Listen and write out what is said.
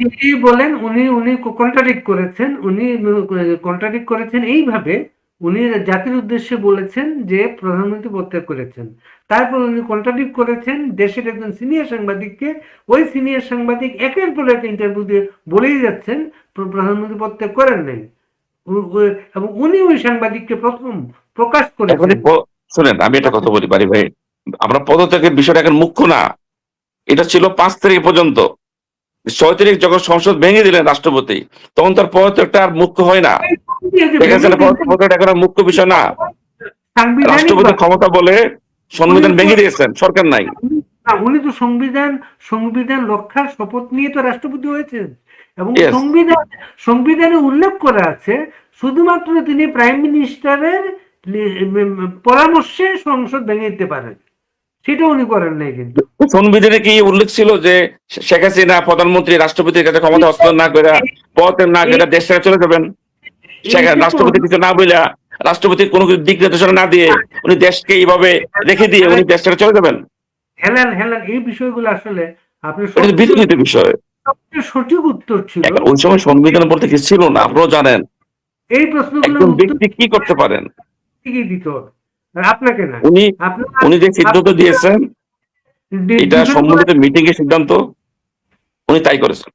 যদি বলেন উনি উনি কন্ট্রাডিক্ট করেছেন, কন্ট্রাডিক্ট করেছেন এইভাবে, উনি জাতির উদ্দেশ্যে বলেছেন যে প্রধানমন্ত্রী পদত্যাগ করেছেন। তারপর উনি কন্ট্রাডিক্ট করেছেন দেশের একজন সিনিয়র সাংবাদিককে, ওই সিনিয়র সাংবাদিক একের পর এক ইন্টারভিউ দিয়ে বলেই যাচ্ছেন প্রধানমন্ত্রী পদত্যাগ করেন নাই। এবং উনি ওই সাংবাদিককে প্রথম প্রকাশ এখন করেছেন। শুনেন, আমি একটা কথা বলি পারি ভাই, আমরা পদত্যাগের বিষয়টা এখন মুখ্য না, এটা ছিল 5 তারিখ পর্যন্ত। 6 তারিখ যখন সংসদ ভেঙে দিলেন রাষ্ট্রপতি, তখন তার পদত্যাগটা আর মুখ্য হয় না। ঠিক আছে, পদত্যাগ এখন আর মুখ্য বিষয় না। সাংবিধানিক রাষ্ট্রপতি ক্ষমতা বলে সংবিধান ভেঙে দিয়েছেন, সরকার নাই। উনি তো সংবিধান রক্ষার শপথ নিয়ে তো রাষ্ট্রপতি হয়েছেন, এবং ইয়েস, সংবিধানে উল্লেখ করা আছে শুধুমাত্র তিনি প্রাইম মিনিস্টারের পরামর্শে সংসদ ভেঙে দিতে পারেন, সেটা উনি করেন নাই কিন্তু। সংবিধানে কি উল্লেখ ছিল যে শেখ হাসিনা প্রধানমন্ত্রী রাষ্ট্রপতির কাছে ক্ষমতা হস্তান্তর না করে, পদত্যাগ না করে দেশ ছেড়ে চলে যাবেন? সেখানে এইটা তো রাষ্ট্রপতি কিছু না বইলা, রাষ্ট্রপতি কোনো কিছু দিক নির্দেশনা না দিয়ে, উনি দেশকে এইভাবে রেখে দিয়ে উনি দেশ ছেড়ে চলে যাবেন? হেলান হেলান এই বিষয়গুলো আসলে আপনি এটা তো বিতর্কিত বিষয়। সবচেয়ে সঠিক উত্তর ছিল, এখন ওই সময় সংবিধান বলতে কিছু ছিল না, আপনারাও জানেন। এই প্রশ্নগুলোর একজন উত্তর ব্যক্তি কি করতে পারেন? ঠিকই দিতে হবে, আর আপনাকে না। উনি আপনার উনি যে সিদ্ধান্ত দিয়েছেন, এটা ডিফেন্ড সম্মিলিত মিটিং এর সিদ্ধান্ত, উনি তাই করেছেন।